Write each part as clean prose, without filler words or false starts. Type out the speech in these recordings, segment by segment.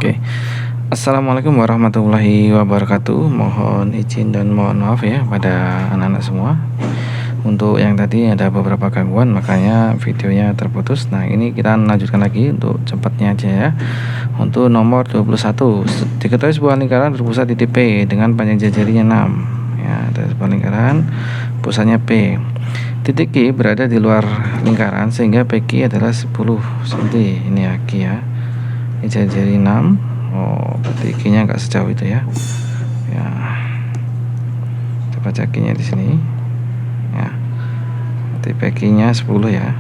Oke. Assalamualaikum warahmatullahi wabarakatuh. Mohon izin dan mohon maaf ya pada anak-anak semua. Untuk yang tadi ada beberapa gangguan makanya videonya terputus. Nah, ini kita lanjutkan lagi untuk cepatnya aja ya. Untuk nomor 21, diketahui sebuah lingkaran berpusat di P dengan panjang jari-jarinya 6. Ya, ada sebuah lingkaran pusatnya P. Titik Q berada di luar lingkaran sehingga PQ adalah 10 cm. Ini ya Q ya. Ini jari-jari 6. Oh, berarti Q-nya enggak sejauh itu ya. Ya. Coba cek Q-nya di sini. Ya. Berarti PQ-nya 10 ya.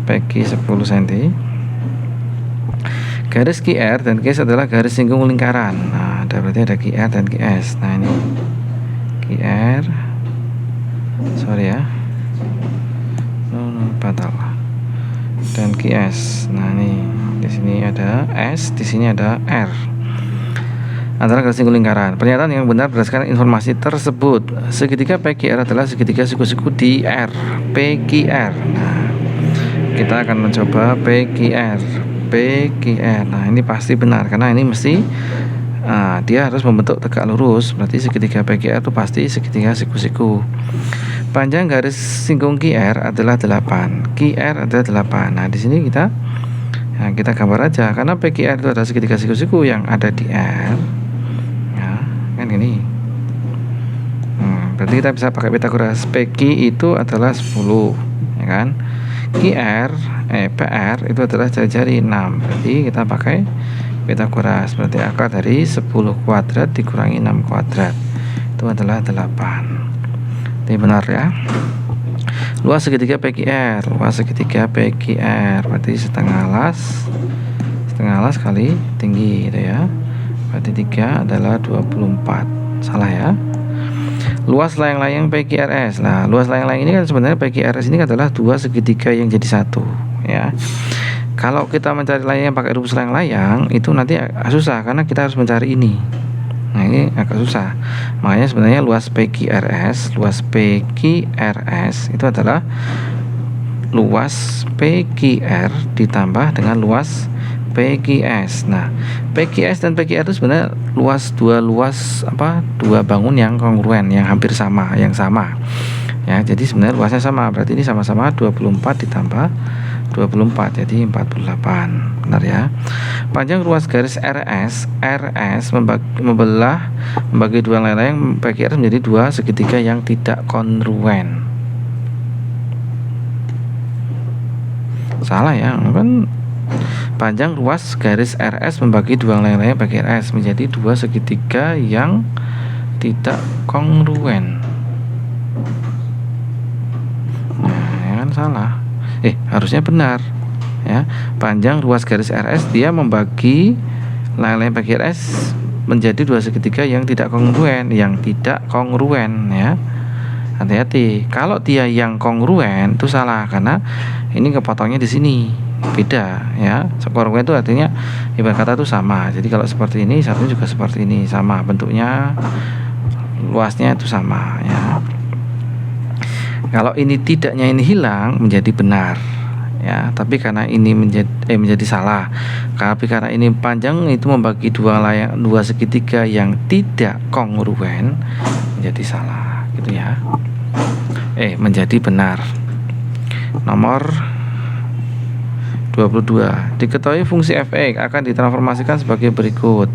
PQ 10 cm. Garis QR dan QS adalah garis singgung lingkaran. Nah, berarti ada QR dan QS. Nah, ini QR. Sorry ya. Batal. Dan QS. Nah, ini di sini ada S, di sini ada R. Antara garis singgung lingkaran. Pernyataan yang benar berdasarkan informasi tersebut. Segitiga PQR adalah segitiga siku-siku di R, PQR. Nah, kita akan mencoba PQR. Nah, ini pasti benar karena ini mesti dia harus membentuk tegak lurus. Berarti segitiga PQR itu pasti segitiga siku-siku. Panjang garis singgung QR adalah 8. QR adalah 8. Nah, di sini kita gambar aja karena PQR itu adalah segitiga siku-siku yang ada di R. Ya, kan ini. Berarti kita bisa pakai Pitagoras. PQ itu adalah 10, ya kan? PR itu adalah jari-jari 6. Berarti kita pakai Pitagoras. Berarti akar dari 10 kuadrat dikurangi 6 kuadrat itu adalah 8. Ini benar ya. Luas segitiga PQR berarti setengah las kali tinggi gitu ya. Berarti 3 adalah 24. Salah ya. Luas layang-layang PQRS. Nah, luas layang-layang ini kan sebenarnya PQRS ini adalah dua segitiga yang jadi satu ya. Kalau kita mencari layang pakai rumus layang-layang itu nanti susah karena kita harus mencari ini. Nah, ini agak susah. Makanya sebenarnya luas PQRS itu adalah luas PQR ditambah dengan luas PQS. Nah, PQS dan PQR itu sebenarnya dua bangun yang kongruen, yang hampir sama, yang sama. Ya, jadi sebenarnya luasnya sama. Berarti ini sama-sama 24 ditambah 24 jadi 48. Benar ya. Panjang ruas garis RS membagi dua layang PQR menjadi dua segitiga yang tidak kongruen. Salah ya, kan panjang ruas garis RS membagi dua layang-layang PQRS menjadi dua segitiga yang tidak kongruen. Nah, ya kan salah. Harusnya benar ya. Panjang ruas garis RS dia membagi layang-layang PQRS menjadi dua segitiga yang tidak kongruen, ya. Hati-hati. Kalau dia yang kongruen itu salah karena ini kepotongnya di sini. Beda ya. Kongruen itu artinya ibarat kata itu sama. Jadi kalau seperti ini satunya juga seperti ini, sama bentuknya, luasnya itu sama ya. Kalau ini tidaknya ini hilang menjadi benar ya, tapi karena ini menjadi salah. Tapi karena ini panjang itu membagi dua segitiga yang tidak kongruen menjadi salah gitu ya. Menjadi benar. Nomor 22. Diketahui fungsi f(x) akan ditransformasikan sebagai berikut.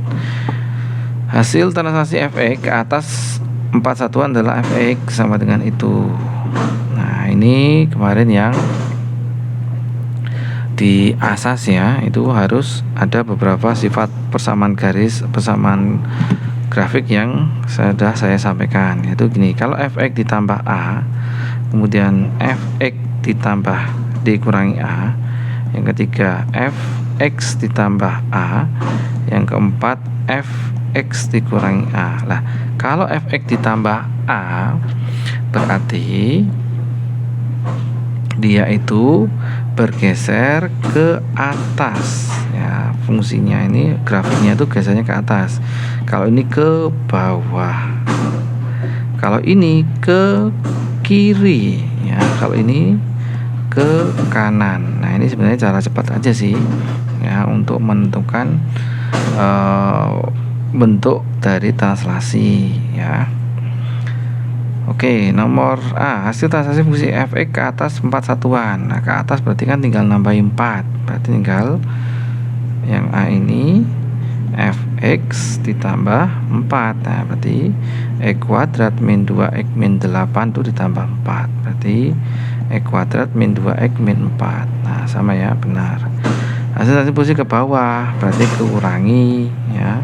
Hasil translasi f(x) ke atas 4 satuan adalah f(x) sama dengan itu. Nah, ini kemarin yang di asas ya, itu harus ada beberapa sifat persamaan grafik yang sudah saya sampaikan. Yaitu gini, kalau f(x) ditambah a, kemudian f(x) ditambah d kurangi a, yang ketiga f(x) ditambah a, yang keempat f(x) dikurangi a. Lah, kalau f(x) ditambah a berarti dia itu bergeser ke atas ya, fungsinya ini grafiknya itu gesernya ke atas. Kalau ini ke bawah, kalau ini ke kiri ya, kalau ini ke kanan. Nah, ini sebenarnya cara cepat aja sih ya untuk menentukan bentuk dari translasi ya. Oke, nomor A, hasil translasi fungsi fx ke atas 4 satuan. Nah, ke atas berarti kan tinggal nambahin 4. Berarti tinggal yang A ini fx ditambah 4. Nah, berarti x kuadrat min 2x min 8 itu ditambah 4. Berarti x kuadrat min 2x min 4. Nah, sama ya, benar. Hasil translasi fungsi ke bawah berarti kurangi ya.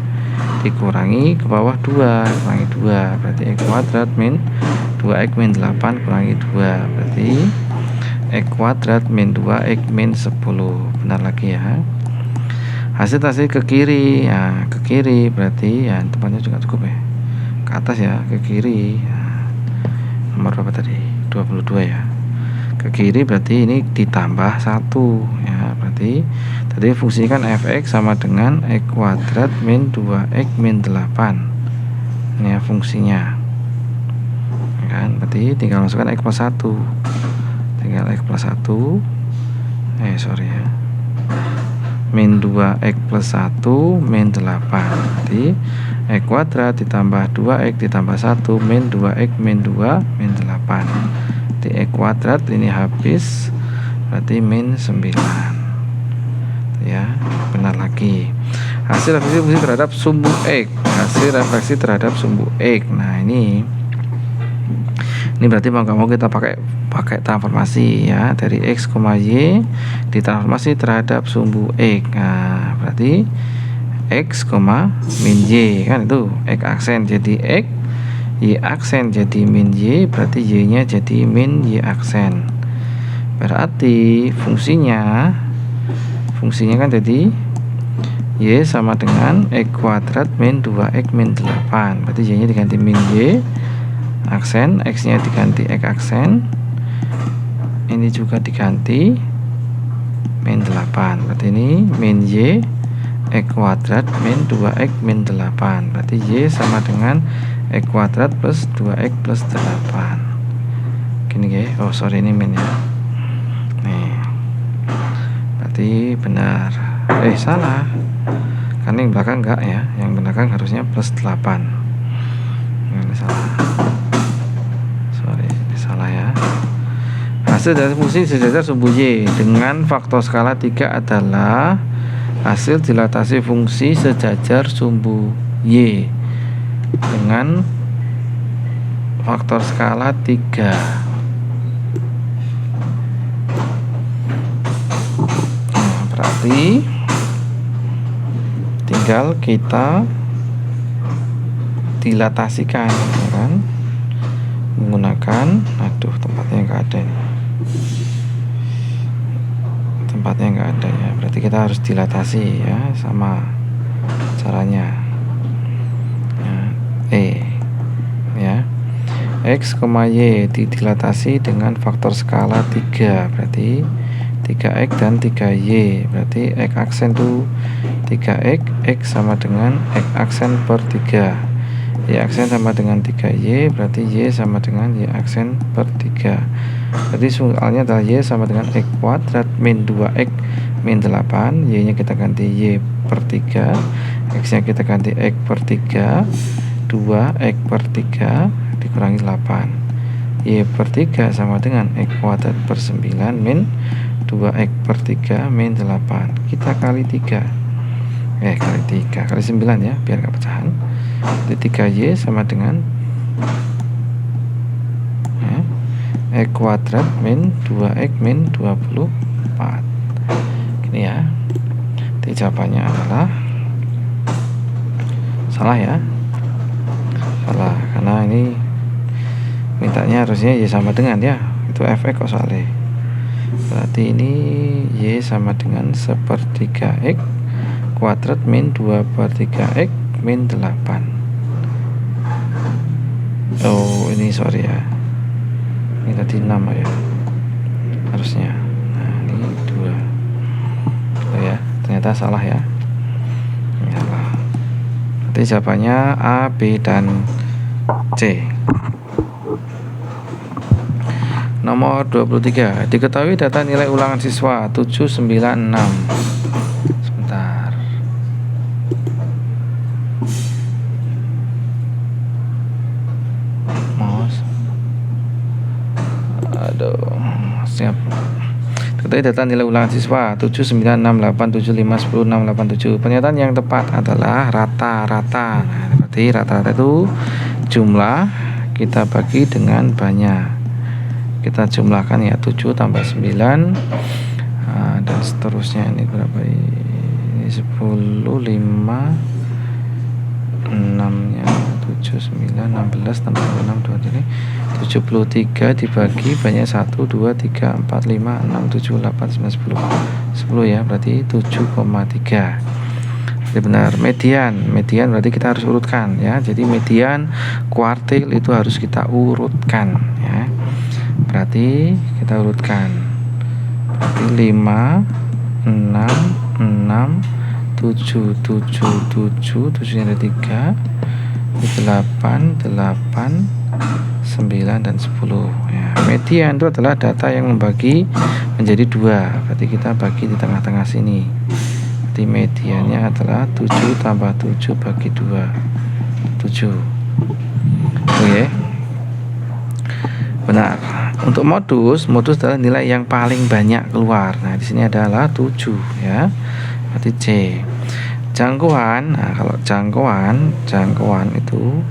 Dikurangi ke bawah 2, kurangi 2 berarti x kuadrat min 2x min 8 kurangi 2 berarti x kuadrat min 2x min 10. Benar lagi ya. Hasil translasi ke kiri ya, ke kiri berarti ya tempatnya juga cukup ya, ke atas ya, ke kiri ya. Nomor berapa tadi? 22 ya. Ke kiri berarti ini ditambah 1 ya, berarti tadi fungsi kan fx sama dengan x kuadrat min 2x min 8 ini ya fungsinya ya kan, berarti tinggal masukkan x plus 1, tinggal x plus 1 min 2x plus 1 min 8 berarti x kuadrat ditambah 2x ditambah 1 min 2x min 2 min 8. Di x kuadrat ini habis berarti min 9 ya, benar lagi. Hasil refleksi fungsi terhadap sumbu x, hasil refleksi terhadap sumbu x. Nah, ini berarti mau nggak mau kita pakai transformasi ya, dari x, y ditransformasi terhadap sumbu x. Nah, berarti x, min y kan, itu x aksen jadi x, y aksen jadi min y, berarti y nya jadi min y aksen. Berarti fungsinya kan jadi y sama dengan x kuadrat min 2x min 8, berarti y nya diganti min y aksen, x nya diganti x aksen, ini juga diganti min 8, berarti ini min y x kuadrat min 2x min 8, berarti y sama dengan x kuadrat plus 2x plus 8 gini ya. Oh sorry, ini min ya, nih berarti benar. Salah, karena yang belakang enggak ya, yang belakang harusnya plus 8. Ini salah, sorry, ini salah ya. Hasil dari fungsi sejajar sumbu y dengan faktor skala 3 adalah hasil dilatasi fungsi sejajar sumbu y dengan faktor skala 3. Nah, berarti tinggal kita dilatasikan ya kan, menggunakan tempatnya nggak ada nih, tempatnya nggak ada ya, berarti kita harus dilatasi ya, sama caranya ya, x, y dilatasi dengan faktor skala 3 berarti 3x dan 3y, berarti x aksen tuh 3x, x sama dengan x aksen per 3, y aksen sama dengan 3y, berarti y sama dengan y aksen per 3. Jadi soalnya adalah y sama dengan x kuadrat min 2x min 8, y nya kita ganti y per 3, x nya kita ganti x per 3, 2x per 3 dikurangi 8, y per 3 sama dengan x kuadrat per 9 min 2x per 3 min 8, kita kali 3 kali 9 ya, biar gak pecahan. Jadi 3y sama dengan x kuadrat min 2x min 24 gini ya. Jadi jawabannya adalah salah ya, salah, karena ini mintanya harusnya y sama dengan ya, itu fx kok soalnya, berarti ini y sama dengan 1/3x kuadrat min 2/3x min 8. Oh ini sorry ya, ini tadi 6 ya harusnya, nah ini 2 ya, ternyata salah ya, salah. Berarti jawabannya A, B, dan C. Nomor 23, diketahui data nilai ulangan siswa 796. Sebentar. Berarti data nilai ulangan siswa 7, 9, 6, 8, 7, 5, 10, 6, 8, 7. Pernyataan yang tepat adalah rata-rata. Nah, berarti rata-rata itu jumlah kita bagi dengan banyak. Kita jumlahkan ya 7 tambah 9 dan seterusnya. Ini berapa ini? 10, 5, 6 nya 7, 9, 16 tambah 6, 2 ini 73 dibagi banyak 1, 2, 3, 4, 5, 6, 7, 8, 9, 10 10 ya, berarti 7,3. Jadi benar. Median berarti kita harus urutkan ya. Jadi median kuartil itu harus kita urutkan ya. Berarti kita urutkan. Berarti 5, 6, 6, 7, 7, 7, 7 ada 3, 8, 8, 9 dan 10 ya. Median itu adalah data yang membagi menjadi 2. Berarti kita bagi di tengah-tengah sini. Berarti mediannya adalah 7 tambah 7 bagi 2, 7. Oke. Benar. Untuk modus adalah nilai yang paling banyak keluar. Nah, di sini adalah 7 ya. Berarti C. Jangkauan. Nah, kalau jangkauan itu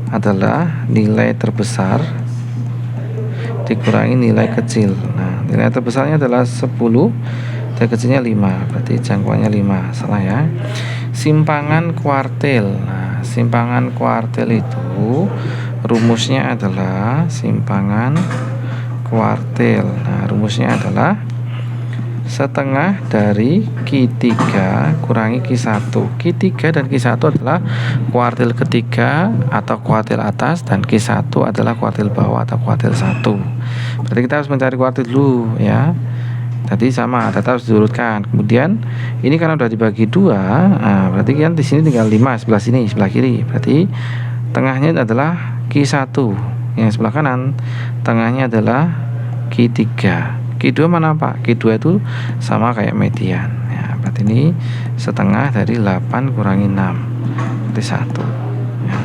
adalah nilai terbesar dikurangi nilai kecil. Nah, nilai terbesarnya adalah 10, nilai kecilnya 5. Berarti jangkauannya 5. Salah ya. Simpangan kuartil. Nah, simpangan kuartil itu rumusnya adalah simpangan kuartil. Nah, rumusnya adalah setengah dari Q3 kurangi Q1. Q3 dan Q1 adalah kuartil ketiga atau kuartil atas, dan Q1 adalah kuartil bawah atau kuartil 1. Berarti kita harus mencari kuartil dulu ya. Tadi sama, data harus diurutkan. Kemudian ini karena udah dibagi 2, nah, berarti kan di sini tinggal 5 sebelah sini, sebelah kiri. Berarti tengahnya adalah Q1. Yang sebelah kanan tengahnya adalah Q3. Q2 mana Pak? Q2 itu sama kayak median ya. Berarti ini setengah dari 8 kurangi 6, berarti 1 ya.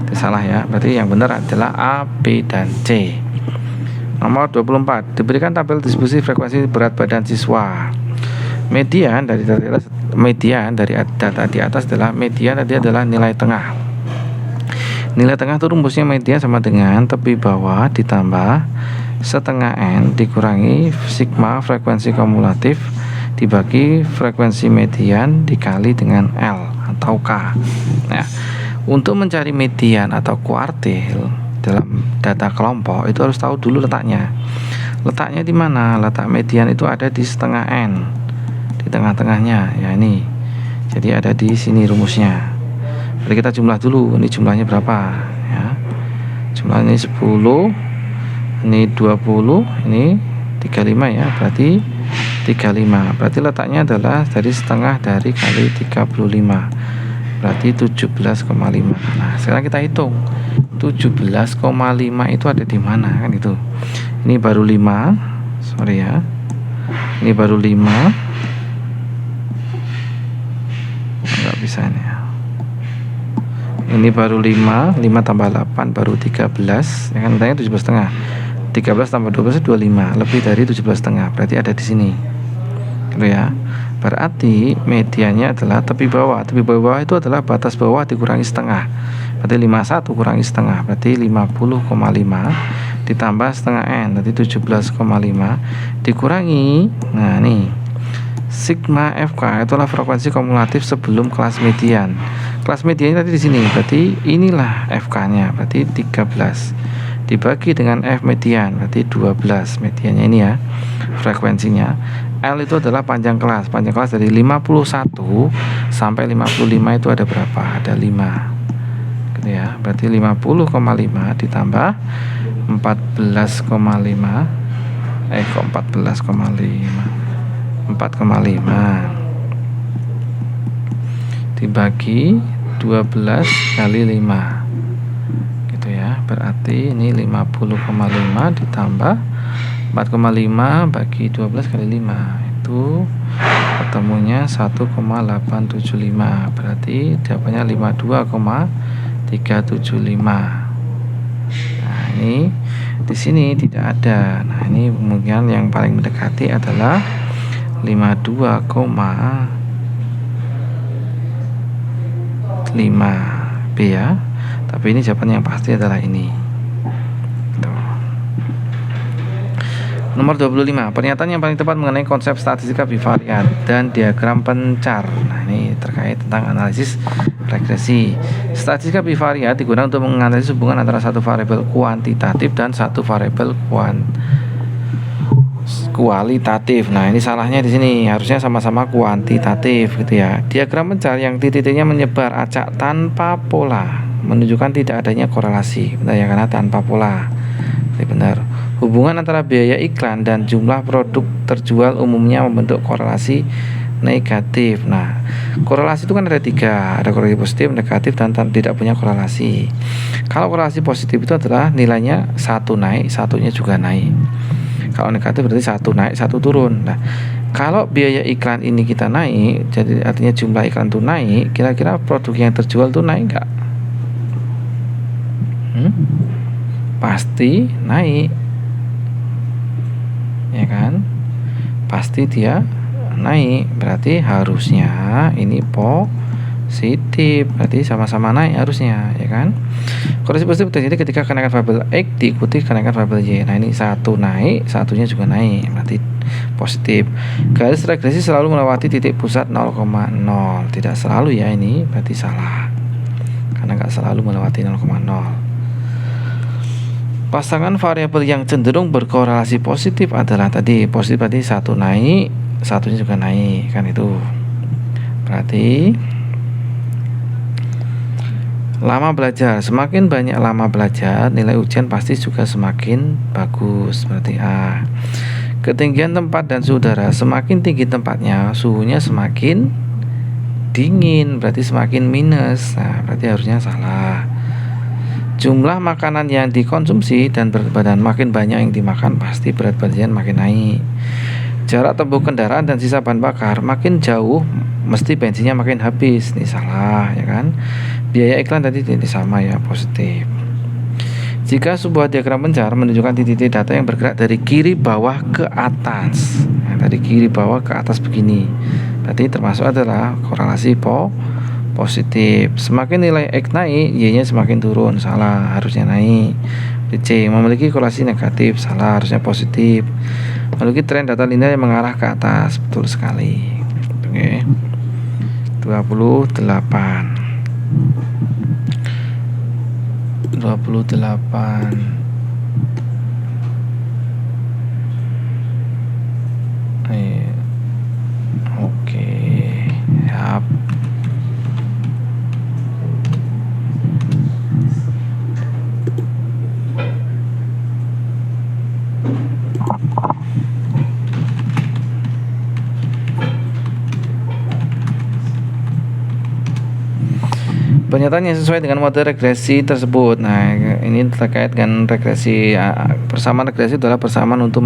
Itu salah ya. Berarti yang benar adalah A, B, dan C. Nomor 24, diberikan tabel distribusi frekuensi berat badan siswa. Median dari data di atas adalah median, tadi adalah nilai tengah. Nilai tengah itu rumusnya median sama dengan tepi bawah ditambah setengah N dikurangi sigma frekuensi kumulatif dibagi frekuensi median dikali dengan L atau K. Nah, untuk mencari median atau kuartil dalam data kelompok itu harus tahu dulu letaknya. Letaknya di mana? Letak median itu ada di setengah N, di tengah-tengahnya ya ini. Jadi ada di sini rumusnya. Jadi kita jumlah dulu, ini jumlahnya berapa ya. Jumlahnya 10, ini 20, ini 35 ya, berarti 35. Berarti letaknya adalah dari setengah dari kali 35, berarti 17,5. Nah, sekarang kita hitung 17,5 itu ada di mana kan itu. Ini baru 5, sorry ya. Ini baru 5. Enggak bisa ini ya. Ini baru 5, 5 tambah 8 baru 13, ya kan, tanya 17,5. 13 tambah 12 itu 25, lebih dari 17,5. Berarti ada di sini. Gitu ya. Berarti mediannya adalah tepi bawah. Tepi bawah itu adalah batas bawah dikurangi setengah. Berarti 51 kurangi setengah, berarti 50,5 ditambah setengah N, berarti 17,5 dikurangi. Nah, nih. Sigma FK itulah frekuensi kumulatif sebelum kelas median. Kelas mediannya tadi di sini, berarti inilah FK-nya, berarti 13 dibagi dengan F median, berarti 12 mediannya ini ya, frekuensinya. L itu adalah panjang kelas. Panjang kelas dari 51 sampai 55 itu ada berapa? Ada 5. Gitu ya. Berarti 50,5 ditambah 14,5 kok 14,5 4,5 dibagi 12 kali 5 gitu ya. Berarti ini 50,5 ditambah 4,5 bagi 12 kali 5 itu ketemunya 1,875. Berarti jawabannya 52,375. Nah, ini Di sini tidak ada. Nah, ini kemungkinan yang paling mendekati adalah 52,5 B ya. Tapi ini jawaban yang pasti adalah ini. Tuh. Nomor 25, pernyataan yang paling tepat mengenai konsep statistika bivariat dan diagram pencar. Nah, ini terkait tentang analisis regresi. Statistika bivariat digunakan untuk menganalisis hubungan antara satu variabel kuantitatif dan satu variabel kualitatif. Nah, ini salahnya di sini, harusnya sama-sama kuantitatif gitu ya. Diagram pencar yang titik-titiknya menyebar acak tanpa pola menunjukkan tidak adanya korelasi. Benar ya, karena tanpa pola. Ini benar. Hubungan antara biaya iklan dan jumlah produk terjual umumnya membentuk korelasi negatif. Nah, korelasi itu kan ada 3, ada korelasi positif, negatif, dan tidak punya korelasi. Kalau korelasi positif itu adalah nilainya satu naik, satunya juga naik. Kalau negatif berarti satu naik, satu turun. Nah, kalau biaya iklan ini kita naik, jadi artinya jumlah iklan itu naik, kira-kira produk yang terjual itu naik nggak? Pasti naik, ya kan? Pasti dia naik, berarti harusnya ini positif, berarti sama-sama naik harusnya, ya kan? Korelasi positif terjadi ketika kenaikan variabel X diikuti kenaikan variabel Y. Nah, ini satu naik, satunya juga naik, berarti positif. Garis regresi selalu melewati titik pusat 0,0. Tidak selalu ya, ini berarti salah, karena nggak selalu melewati 0,0. Pasangan variabel yang cenderung berkorelasi positif adalah tadi positif, berarti satu naik, satunya juga naik, kan itu. Berarti lama belajar, semakin banyak lama belajar, nilai ujian pasti juga semakin bagus. Berarti A. Ketinggian tempat dan suhu udara, semakin tinggi tempatnya, suhunya semakin dingin, berarti semakin minus. Nah, berarti harusnya salah. Jumlah makanan yang dikonsumsi dan berat badan, makin banyak yang dimakan pasti berat badan makin naik. Jarak tempuh kendaraan dan sisa bahan bakar, makin jauh mesti bensinnya makin habis. Ini salah, ya kan? Biaya iklan tadi tidak sama ya, positif. Jika sebuah diagram pencar menunjukkan titik-titik data yang bergerak dari kiri bawah ke atas, dari kiri bawah ke atas begini, berarti termasuk adalah korelasi positif. Semakin nilai X naik, Y-nya semakin turun. Salah, harusnya naik. C. Memiliki korelasi negatif. Salah, harusnya positif. Memiliki tren data linear yang mengarah ke atas. Betul sekali. Oke. 28. 28. Oke. Siap. Pernyataan yang sesuai dengan model regresi tersebut. Nah, ini terkait dengan regresi. Persamaan regresi adalah persamaan untuk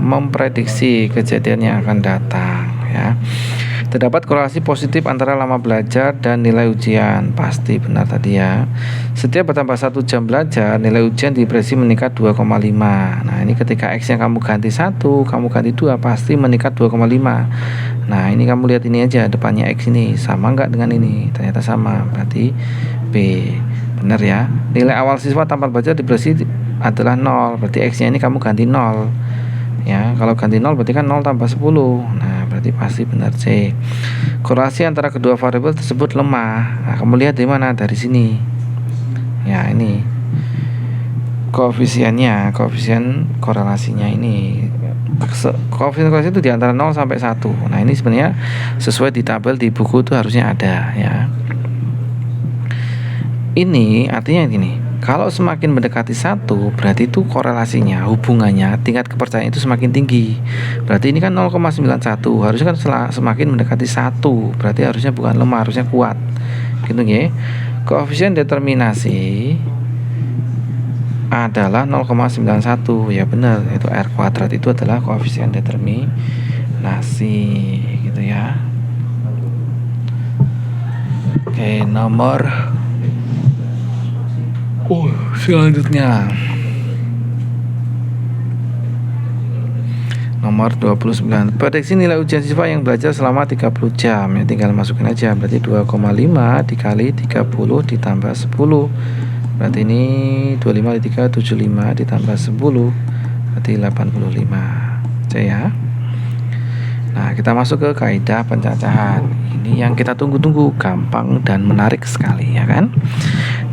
memprediksi kejadian yang akan datang, ya. Terdapat korelasi positif antara lama belajar dan nilai ujian. Pasti benar tadi ya. Setiap bertambah 1 jam belajar, nilai ujian diprediksi meningkat 2,5. Nah, ini ketika X yang kamu ganti 1, kamu ganti 2, pasti meningkat 2,5. Nah, ini kamu lihat ini aja, depannya X ini sama nggak dengan ini? Ternyata sama, berarti B. Benar ya. Nilai awal siswa tanpa belajar diprediksi adalah 0, berarti X nya ini kamu ganti 0. Ya, kalau ganti 0 berarti kan 0 tambah 10. Nah, berarti pasti benar C. Korelasi antara kedua variabel tersebut lemah. Nah, kamu lihat di mana? Dari sini. Ya, ini koefisiennya, koefisien korelasinya ini. Koefisien korelasi itu di antara 0 sampai 1. Nah, ini sebenarnya sesuai di tabel di buku itu harusnya ada, ya. Ini artinya gini. Kalau semakin mendekati 1, berarti itu korelasinya, hubungannya, tingkat kepercayaan itu semakin tinggi. Berarti ini kan 0,91, harusnya kan semakin mendekati 1, berarti harusnya bukan lemah, harusnya kuat. Gitu ya. Koefisien determinasi adalah 0,91. Ya benar, itu R kuadrat itu adalah koefisien determinasi, gitu ya. Oke, nomor selanjutnya Nomor 29. Prediksi nilai ujian siswa yang belajar selama 30 jam. Ya, tinggal masukin aja. Berarti 2,5 dikali 30 ditambah 10. Berarti ini 25 dikali 3 75 ditambah 10. Berarti 85. Oke ya. Nah, kita masuk ke kaidah pencacahan. Ini yang kita tunggu-tunggu, gampang dan menarik sekali, ya kan?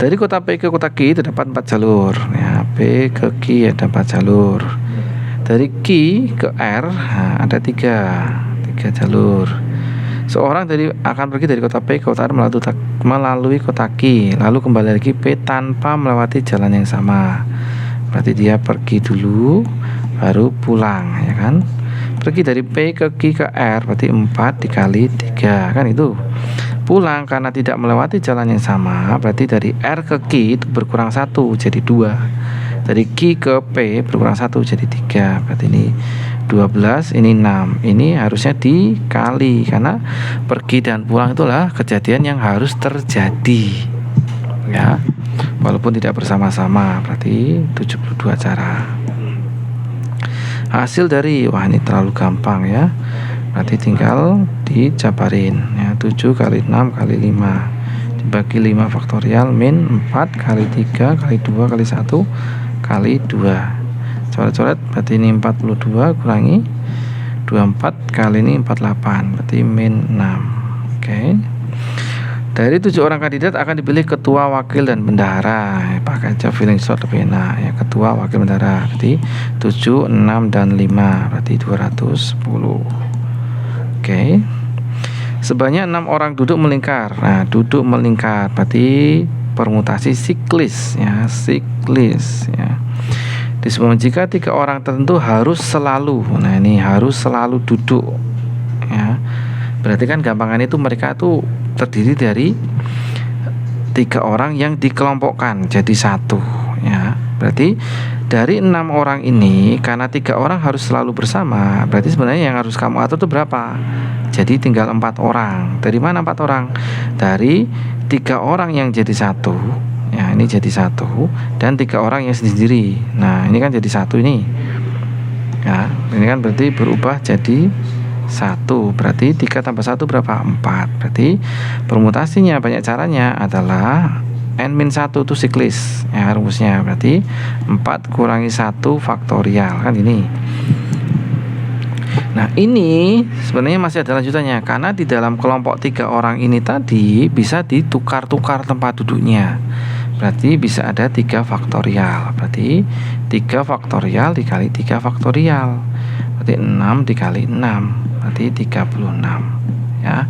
Dari kota P ke kota Q terdapat 4 jalur. Ya, P ke Q ada 4 jalur. Dari Q ke R ada 3 jalur. Seorang akan pergi dari kota P ke kota R melalui kota Q, lalu kembali lagi P tanpa melewati jalan yang sama. Berarti dia pergi dulu, baru pulang, ya kan? Pergi dari P ke Q ke R berarti 4 dikali 3, kan itu. Pulang karena tidak melewati jalan yang sama, berarti dari R ke Q itu berkurang 1 jadi 2. Dari Q ke P berkurang 1 jadi 3. Berarti ini 12, ini 6. Ini harusnya dikali karena pergi dan pulang itulah kejadian yang harus terjadi. Ya. Walaupun tidak bersama-sama, berarti 72 cara. Hasil dari, wah ini terlalu gampang ya, berarti tinggal dijabarin ya. 7 kali 6 kali 5 dibagi 5 faktorial min 4 kali 3 kali 2 kali 1 kali 2. Coret-coret, berarti ini 42 kurangi 24 kali ini 48, berarti min 6. Oke. Dari 7 orang kandidat akan dipilih ketua, wakil, dan bendahara. Pakai aja feeling shot lebih enak ya. Ketua, wakil, bendahara. Berarti 7, 6, dan 5. Berarti 210. Oke. Sebanyak 6 orang duduk melingkar. Nah, duduk melingkar berarti permutasi siklis ya. Siklis ya. Disebut jika 3 orang tertentu harus selalu. Nah, ini harus selalu duduk ya. Berarti kan gampangan itu mereka tuh terdiri dari 3 orang yang dikelompokkan jadi 1 ya. Berarti dari 6 orang ini, karena 3 orang harus selalu bersama, berarti sebenarnya yang harus kamu atur itu berapa? Jadi tinggal 4 orang. Dari mana 4 orang? Dari 3 orang yang jadi 1 ya, ini jadi 1, dan 3 orang yang sendiri. Nah, ini kan jadi 1 ini ya. Ini kan berarti berubah jadi 1, berarti 3 tambah 1 berapa? 4. Berarti permutasinya banyak caranya adalah n-1 itu siklis ya, rumusnya berarti 4 kurangi 1 faktorial, kan ini. Nah, ini sebenarnya masih ada lanjutannya, karena di dalam kelompok 3 orang ini tadi bisa ditukar-tukar tempat duduknya. Berarti bisa ada 3 faktorial. Berarti 3 faktorial dikali 3 faktorial. Berarti 6 dikali 6. Berarti 36 ya.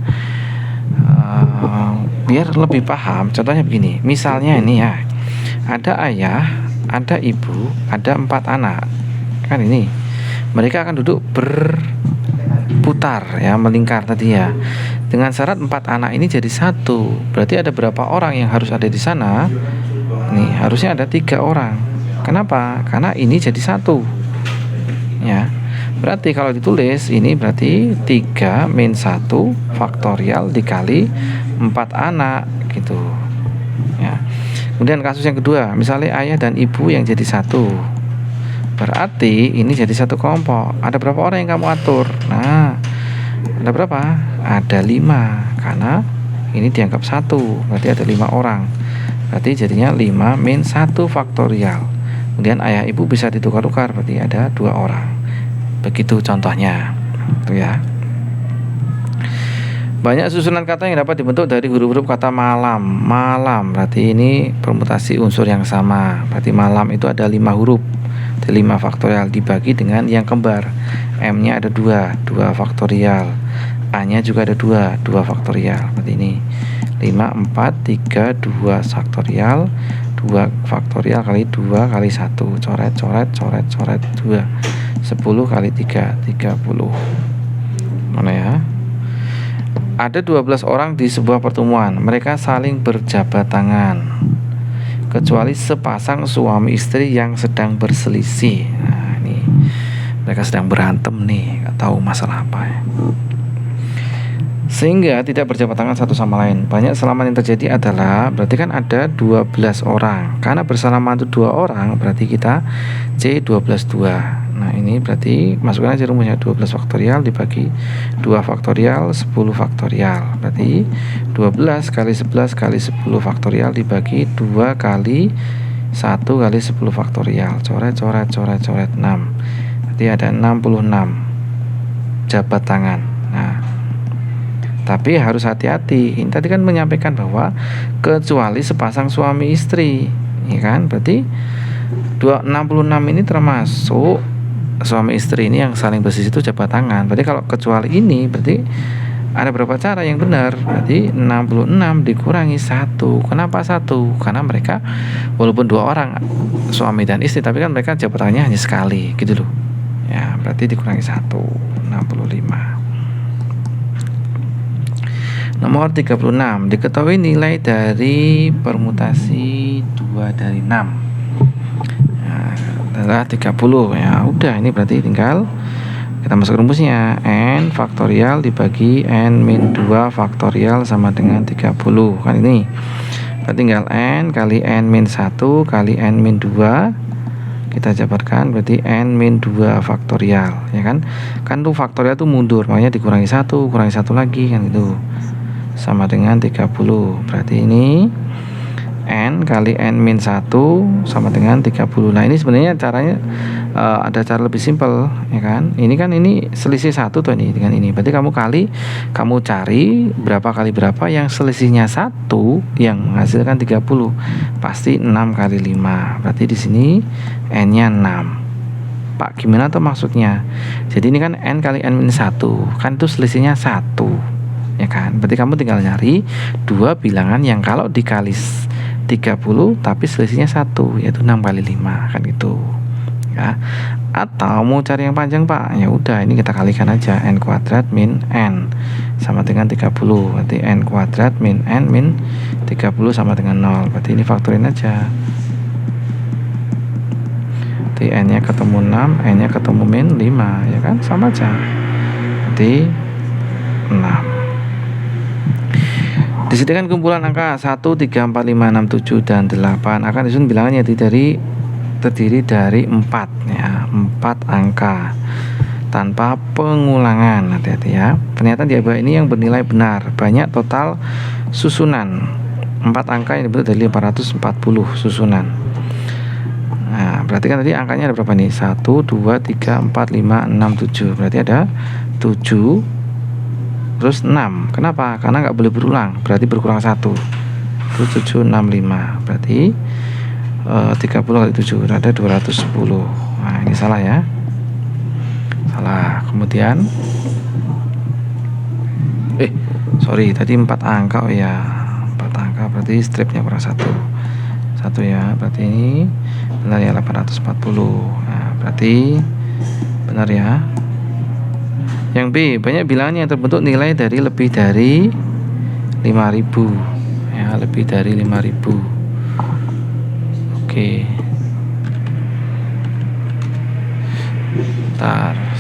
Biar lebih paham, contohnya begini. Misalnya ini ya, ada ayah, ada ibu, ada 4 anak. Kan ini. Mereka akan duduk berputar ya, melingkar tadi ya. Dengan syarat 4 anak ini jadi 1. Berarti ada berapa orang yang harus ada di sana? Nih, harusnya ada 3 orang. Kenapa? Karena ini jadi 1 ya. Berarti kalau ditulis ini berarti 3 min 1 faktorial dikali 4 anak gitu ya. Kemudian kasus yang kedua, misalnya ayah dan ibu yang jadi 1. Berarti ini jadi 1 kelompok. Ada berapa orang yang kamu atur? Nah, ada berapa? Ada 5, karena ini dianggap 1, berarti ada 5 orang. Berarti jadinya 5 min 1 faktorial. Kemudian ayah ibu bisa ditukar-tukar, berarti ada 2 orang. Begitu contohnya, itu ya. Banyak susunan kata yang dapat dibentuk dari huruf-huruf kata malam. Malam berarti ini permutasi unsur yang sama. Berarti malam itu ada 5 huruf, ada 5 faktorial dibagi dengan yang kembar. M-nya ada 2 faktorial. A-nya juga ada 2 faktorial. Berarti ini 5, 4, 3, 2 faktorial, 2 faktorial kali 2 kali 1. Coret, 2. 10 kali 3, 30. Mana ya? Ada 12 orang di sebuah pertemuan. Mereka saling berjabat tangan, kecuali sepasang suami istri yang sedang berselisih. Nah, ini mereka sedang berantem nih, gak tahu masalah apa ya. Sehingga tidak berjabat tangan satu sama lain. Banyak salaman yang terjadi adalah, berarti kan ada 12 orang. Karena bersalaman itu 2 orang, berarti kita C 12 2. Nah ini berarti masukkan aja rumusnya 12 faktorial dibagi 2 faktorial 10 faktorial. Berarti 12 kali 11 kali 10 faktorial dibagi 2 kali 1 kali 10 faktorial. Coret 6. Berarti ada 66 jabat tangan. Nah, tapi harus hati-hati. Ini tadi kan menyampaikan bahwa kecuali sepasang suami istri, ya kan? Berarti 266 ini termasuk suami istri ini yang saling bersih itu jabat tangan. Berarti kalau kecuali ini berarti ada berapa cara yang benar? Berarti 66 dikurangi 1. Kenapa 1? Karena mereka walaupun 2 orang suami dan istri, tapi kan mereka jabat tangannya hanya sekali gitu loh. Ya, berarti dikurangi 1, 65. Nomor 36, diketahui nilai dari permutasi 2 dari 6 adalah 30. Ya udah, ini berarti tinggal kita masuk rumusnya. N faktorial dibagi N min 2 faktorial sama dengan 30. Kan ini berarti tinggal N kali N min 1 kali N min 2 kita jabarkan, berarti N min 2 faktorial, ya kan? Kan tuh faktorial tuh mundur, makanya dikurangi 1, kurangi 1 lagi, kan itu sama dengan 30. Berarti ini N kali N min 1 sama dengan 30. Nah ini sebenarnya caranya ada cara lebih simpel, ya kan? Ini kan ini selisih 1 tuh ini dengan ini. Berarti kamu cari berapa kali berapa yang selisihnya 1 yang menghasilkan 30. Pasti 6 kali 5. Berarti di sini N-nya 6. Pak, gimana tuh maksudnya? Jadi ini kan N kali N min 1, kan itu selisihnya 1, ya kan? Berarti kamu tinggal nyari 2 bilangan yang kalau dikali 30 tapi selisihnya 1, yaitu 6 kali 5, kan gitu ya. Atau mau cari yang panjang Pak, ya udah ini kita kalikan aja, N kuadrat min N sama dengan 30. Berarti N kuadrat min N min 30 sama dengan 0. Berarti ini faktorin aja. Berarti N nya ketemu 6, N nya ketemu min 5, ya kan, sama aja. Berarti 6. Disediakan kumpulan angka 1, 3, 4, 5, 6, 7, dan 8 akan disusun bilangannya terdiri dari 4 ya, 4 angka tanpa pengulangan. Hati-hati ya. Ternyata di bawah ini yang bernilai benar. Banyak total susunan 4 angka yang dibentuk dari 540 susunan. Nah, berarti kan tadi angkanya ada berapa nih? 1, 2, 3, 4, 5, 6, 7. Berarti ada 7 terus 6. Kenapa? Karena nggak boleh berulang, berarti berkurang 1. Terus 7, 6, 5. Berarti 30 kali 7 ada 210. Nah ini salah ya, salah. Kemudian sorry, tadi 4 angka. Oh ya, 4 angka berarti stripnya kurang 1 ya. Berarti ini benar ya, 840. Nah berarti benar ya. Yang B, banyak bilangan yang terbentuk nilai dari lebih dari 5.000 ya, lebih dari 5.000. Oke.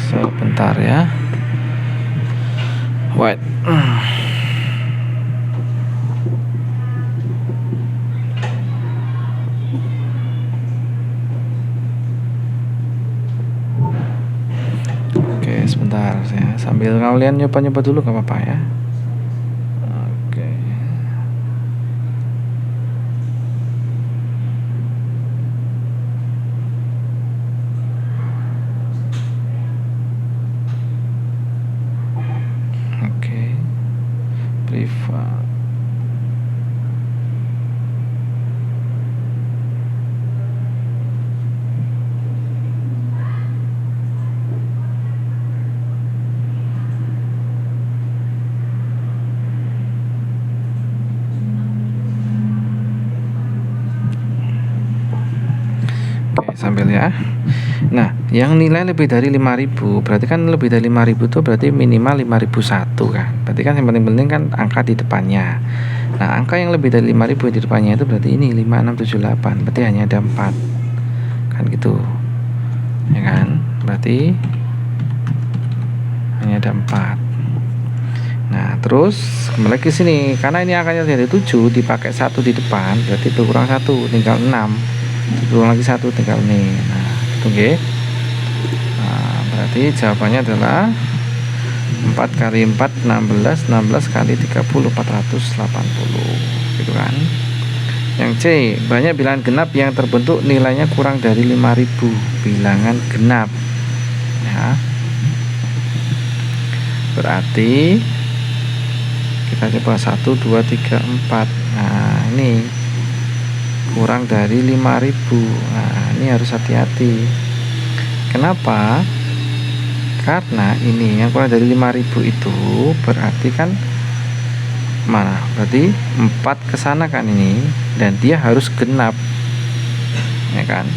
Sebentar ya. Wait. Sebentar, saya sambil kalian nyoba-nyoba dulu, gak apa-apa ya. Oke. Oke. Privat. Sambil ya. Nah, yang nilai lebih dari 5.000, berarti kan lebih dari 5.000 itu berarti minimal 5.001 kan. Berarti kan yang penting-penting kan angka di depannya. Nah, angka yang lebih dari 5.000 di depannya itu berarti ini 5678. Berarti hanya ada 4. Kan gitu. Ya kan? Berarti hanya ada 4. Nah, terus kembali ke sini. Karena ini angkanya dari 7 dipakai 1 di depan, berarti berkurang 1, tinggal 6. Dikurang lagi 1, tinggal nih. Nah, gitu nggih. berarti jawabannya adalah 4 kali 4 16, 16 kali 30 480 gitu kan. Yang C, banyak bilangan genap yang terbentuk nilainya kurang dari 5000. Bilangan genap ya. Berarti kita coba 1 2 3 4. Nah, ini kurang dari 5000. Nah, ini harus hati-hati. Kenapa? Karena ini yang kurang dari 5000 itu berarti kan mana? Berarti 4 ke sana kan ini, dan dia harus genap. Ya kan?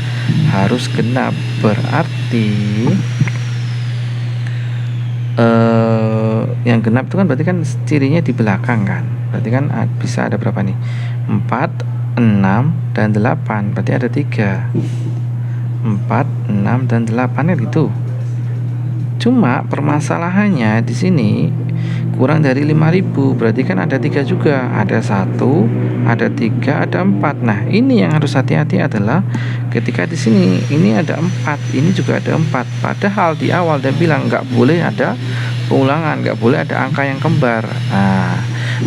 Harus genap. Berarti yang genap itu kan berarti kan cirinya di belakang kan. Berarti kan bisa ada berapa nih? 4, 6 dan 8. Berarti ada 3. 4, 6 dan 8 gitu. Cuma permasalahannya di sini kurang dari 5000, berarti kan ada 3 juga. Ada 1, ada 3, ada 4. Nah, ini yang harus hati-hati adalah ketika di sini ini ada 4, ini juga ada 4. Padahal di awal dia bilang nggak boleh ada pengulangan, nggak boleh ada angka yang kembar. Nah,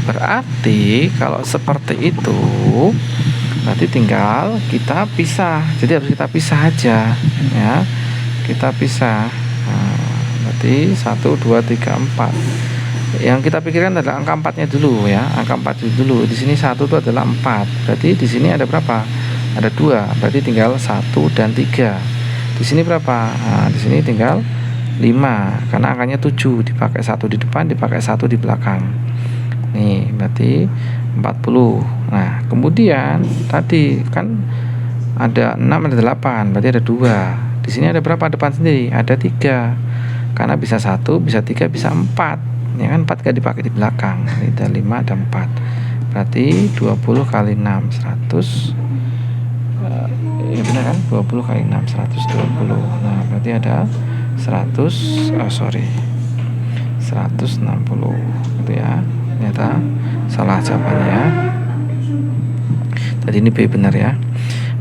berarti kalau seperti itu berarti tinggal kita pisah. Jadi harus kita pisah aja ya. Kita pisah. Nah, berarti 1 2 3 4. Yang kita pikirkan adalah angka 4-nya dulu ya. Angka 4 dulu. Di sini 1 itu adalah 4. Berarti di sini ada berapa? Ada 2. Berarti tinggal 1 dan 3. Di sini berapa? Nah, di sini tinggal 5 karena angkanya 7, dipakai 1 di depan, dipakai 1 di belakang. Nih, berarti 40. Nah, kemudian tadi kan ada 6 ada 8, berarti ada 2. Di sini ada berapa depan sendiri? Ada 3. Karena bisa 1, bisa 3, bisa 4. Ya kan 4 gak dipakai di belakang. Ini ada 5 ada 4. Berarti 20 kali 6 100. Ya benar kan? 20 kali 6 120. Nah, berarti ada 160 gitu ya. Ternyata salah jawabannya. Jadi ini B benar ya.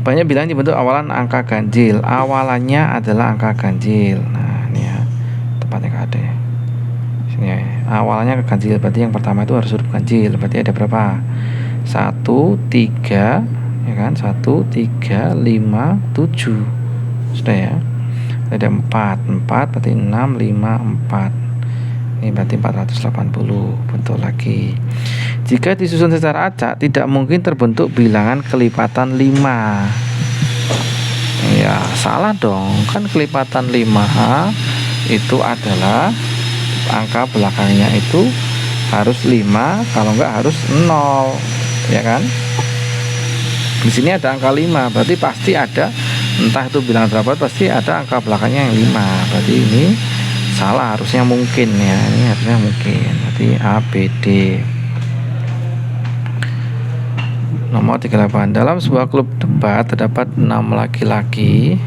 Banyak bilangan dibentuk awalan angka ganjil. Awalannya adalah angka ganjil. Nah, ini ya. Tepatnya ada ya. Sini ya. Awalnya angka ganjil, berarti yang pertama itu harus huruf ganjil. Berarti ada berapa? 1 3 ya kan? 1 3 5 7. Sudah ya. Ada 4 berarti 6 5 4. Ini berarti 480. Bentuk lagi. Jika disusun secara acak tidak mungkin terbentuk bilangan kelipatan 5. Ya, salah dong. Kan kelipatan 5 itu adalah angka belakangnya itu harus 5, kalau enggak harus 0, ya kan? Di sini ada angka 5, berarti pasti ada, entah itu bilangan berapa, pasti ada angka belakangnya yang 5. Berarti ini salah, harusnya mungkin ya. Ini harusnya mungkin. Berarti A, B, D. Nomor 38. Dalam sebuah klub debat terdapat 6 laki-laki.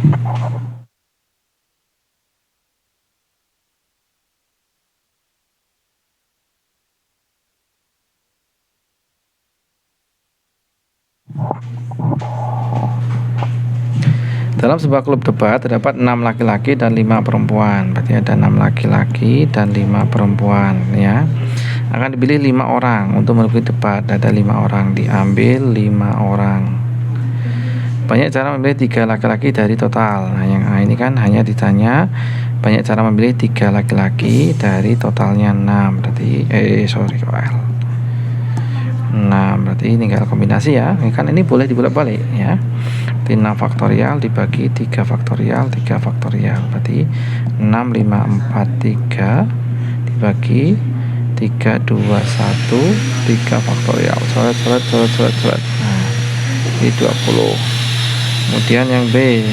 Dalam sebuah klub debat terdapat 6 laki-laki dan 5 perempuan. Berarti ada 6 laki-laki dan 5 perempuan ya. Akan dipilih 5 orang untuk mengikuti debat. Ada 5 orang, diambil 5 orang. Banyak cara memilih 3 laki-laki dari total. Nah, yang A ini kan hanya ditanya banyak cara memilih 3 laki-laki dari totalnya 6. Berarti L 6, berarti tinggal kombinasi ya. Kan ini boleh dibolak-balik ya. 6 faktorial dibagi 3 faktorial 3 faktorial. Berarti 6 5 4 3 dibagi 3 2 1 3 faktorial. Coret. Nah, ini 20. Kemudian yang B,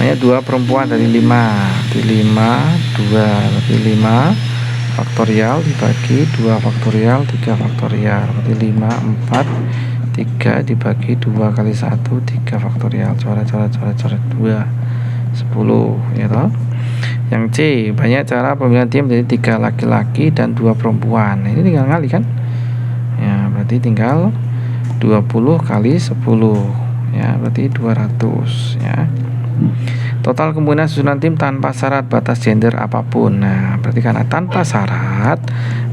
banyak 2 perempuan dari 5. Di 5 2, berarti 5 faktorial dibagi 2 faktorial 3 faktorial. Berarti 5 4 3 dibagi 2 kali 1 3 faktorial. Coret 2 10 ya toh. Yang C, banyak cara pemilihan tim dari 3 laki-laki dan 2 perempuan. Ini tinggal kali kan ya, berarti tinggal 20 kali 10 ya, berarti 200 ya. Total kemungkinan susunan tim tanpa syarat batas gender apapun. Nah, berarti karena tanpa syarat,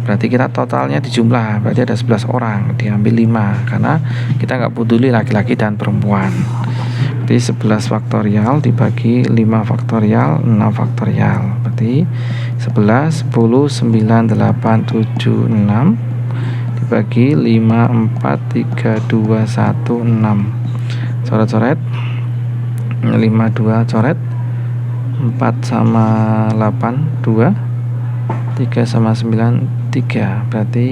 berarti kita totalnya dijumlah, berarti ada 11 orang, diambil 5 karena kita nggak peduli laki-laki dan perempuan. Berarti 11 faktorial dibagi 5 faktorial 6 faktorial, berarti 11, 10, 9, 8, 7, 6 dibagi 5, 4, 3, 2, 1, 6. Coret-coret 5, 2, coret 4 sama 8, 2 3 sama 9, 3. Berarti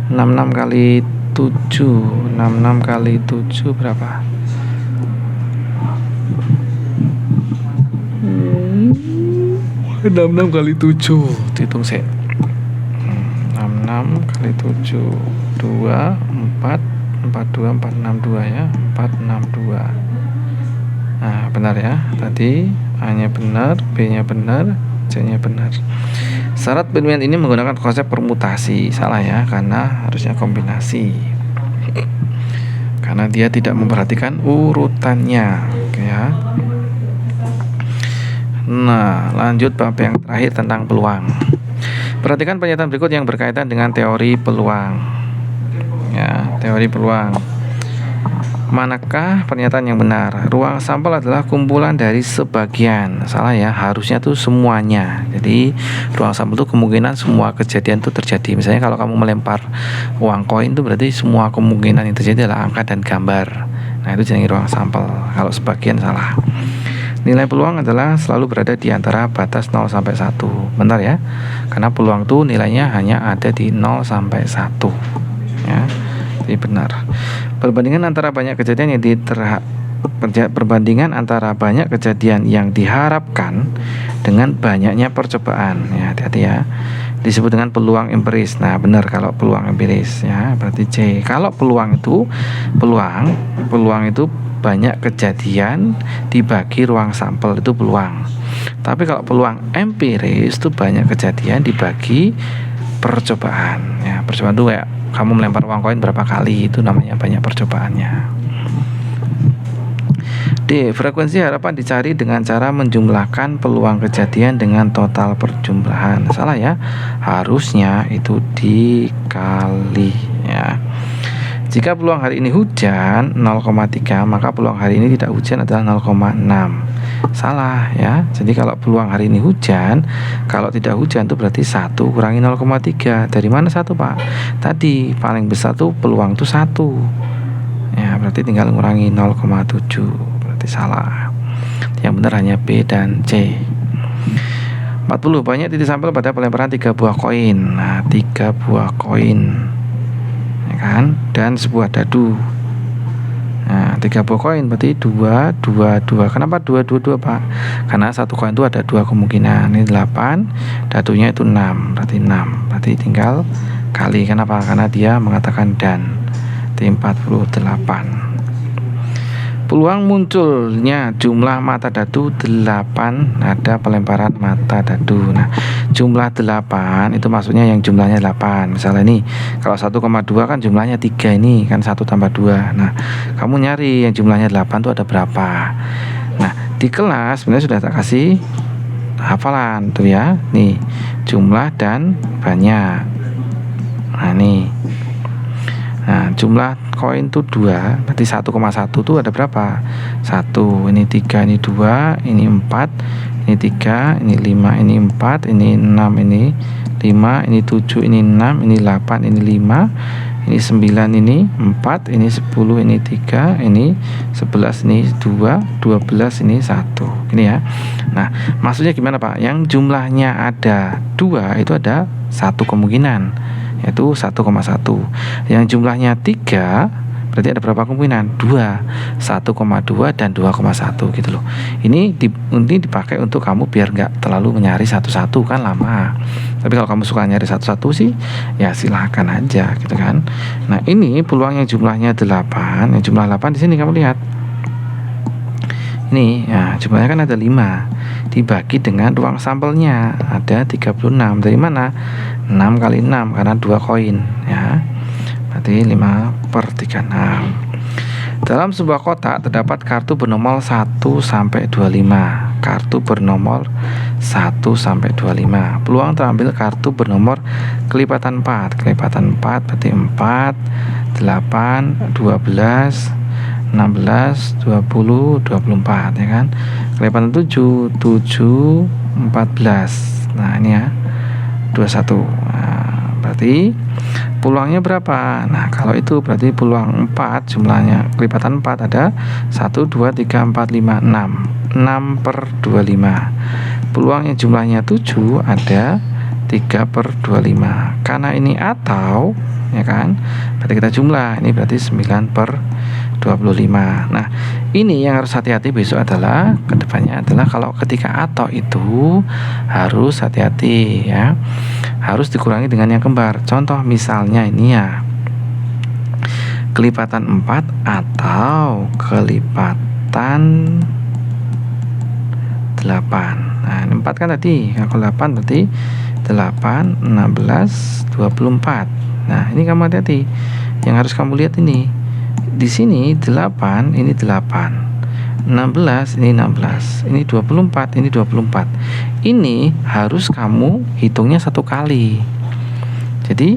66 kali 7 66 kali 7 berapa? 66 kali 7 dihitung sih. 66 kali 7 2 4 42 462 ya, 462. Nah, benar ya. Tadi A-nya benar, B-nya benar, C-nya benar. Syarat binomial ini menggunakan konsep permutasi. Salah ya, karena harusnya kombinasi. Karena dia tidak memperhatikan urutannya, oke ya. Nah, lanjut bab yang terakhir tentang peluang. Perhatikan pernyataan berikut yang berkaitan dengan teori peluang. Ya, teori peluang. Manakah pernyataan yang benar? Ruang sampel adalah kumpulan dari sebagian. Salah ya, harusnya tuh semuanya. Jadi ruang sampel itu kemungkinan semua kejadian itu terjadi. Misalnya kalau kamu melempar uang koin itu berarti semua kemungkinan yang terjadi adalah angka dan gambar. Nah, itu jadi ruang sampel. Kalau sebagian salah. Nilai peluang adalah selalu berada di antara batas 0 sampai 1. Benar ya? Karena peluang itu nilainya hanya ada di 0 sampai 1. Ya. Jadi benar. Perbandingan antara banyak kejadian yang diharapkan dengan banyaknya percobaan. Ya, hati-hati ya. Disebut dengan peluang empiris. Nah, benar kalau peluang empiris ya, berarti C. Kalau peluang itu banyak kejadian dibagi ruang sampel itu peluang. Tapi kalau peluang empiris itu banyak kejadian dibagi percobaan. Ya, percobaan itu kayak kamu melempar uang koin berapa kali, itu namanya banyak percobaannya. D. Frekuensi harapan dicari dengan cara menjumlahkan peluang kejadian dengan total perjumlahan. Salah ya, harusnya itu dikali ya. Jika peluang hari ini hujan 0,3, maka peluang hari ini tidak hujan adalah 0,6. Salah ya. Jadi kalau peluang hari ini hujan, kalau tidak hujan itu berarti 1 kurangi 0,3. Dari mana 1, Pak? Tadi paling besar tuh peluang itu 1. Ya, berarti tinggal mengurangi 0,7. Berarti salah. Yang benar hanya B dan C. 40. Banyak titik sampel pada pelemparan 3 buah koin. Nah, 3 buah koin. Ya kan? Dan sebuah dadu. Nah, 3 buah koin berarti 2, 2, 2. Kenapa 2, 2, 2, Pak? Karena satu koin itu ada 2 kemungkinan. Ini 8, datunya itu 6, berarti 6. Berarti tinggal kali. Kenapa? Karena dia mengatakan dan. Di 48. Peluang munculnya jumlah mata dadu 8, ada pelemparan mata dadu. Nah, jumlah 8 itu maksudnya yang jumlahnya 8. Misalnya ini, kalau 1,2 kan jumlahnya 3, ini kan 1 tambah 2. Nah, kamu nyari yang jumlahnya 8 itu ada berapa. Nah, di kelas sebenarnya sudah tak kasih hafalan tuh ya. Nih, jumlah dan banyak. Nah, nih. Nah, jumlah koin itu 2, berarti 1,1 itu ada berapa? 1, ini 3, ini 2, ini 4, ini 3, ini 5, ini 4, ini 6, ini 5, ini 7, ini 6, ini 8, ini 5, ini 9, ini 4, ini 10, ini 3, ini 11, ini 2, 12, ini 1. Ini ya. Nah, maksudnya gimana, Pak? Yang jumlahnya ada 2 itu ada 1 kemungkinan, yaitu 1,1. Yang jumlahnya 3 berarti ada berapa kemungkinan? 2, 1,2 dan 2,1 gitu loh. Ini dipakai untuk kamu biar nggak terlalu mencari satu-satu, kan lama. Tapi kalau kamu suka nyari satu-satu sih ya silahkan aja gitu kan. Nah, ini peluang yang jumlahnya 8, yang jumlah 8 di sini kamu lihat. Ini ya, jumlahnya kan ada 5 dibagi dengan ruang sampelnya ada 36. Dari mana? 6 kali 6 karena 2 koin ya. Berarti 5/36. Dalam sebuah kotak terdapat kartu bernomor 1 sampai 25. Kartu bernomor 1 sampai 25. Peluang terambil kartu bernomor kelipatan 4. Kelipatan 4 berarti 4, 8, 12, 16, 20, 24 ya kan. Kelipatan 7, 7, 14. Nah, ini ya. 21. Nah, berarti peluangnya berapa? Nah, kalau itu berarti peluang 4 jumlahnya kelipatan 4 ada 1, 2, 3, 4, 5, 6. 6 per 25. Peluangnya jumlahnya 7 ada 3 per 25. Karena ini atau ya kan, berarti kita jumlah, ini berarti 9 per 25. Nah, ini yang harus hati-hati besok adalah kedepannya adalah kalau ketika atau itu harus hati-hati ya, harus dikurangi dengan yang kembar. Contoh misalnya ini ya, kelipatan 4 atau kelipatan 8. Nah, 4 kan tadi, kalau 8 berarti 8, 16, 24. Nah, ini kamu hati-hati. Yang harus kamu lihat ini. Di sini 8, ini 8. 16, ini 16. Ini 24, ini 24. Ini harus kamu hitungnya satu kali. Jadi,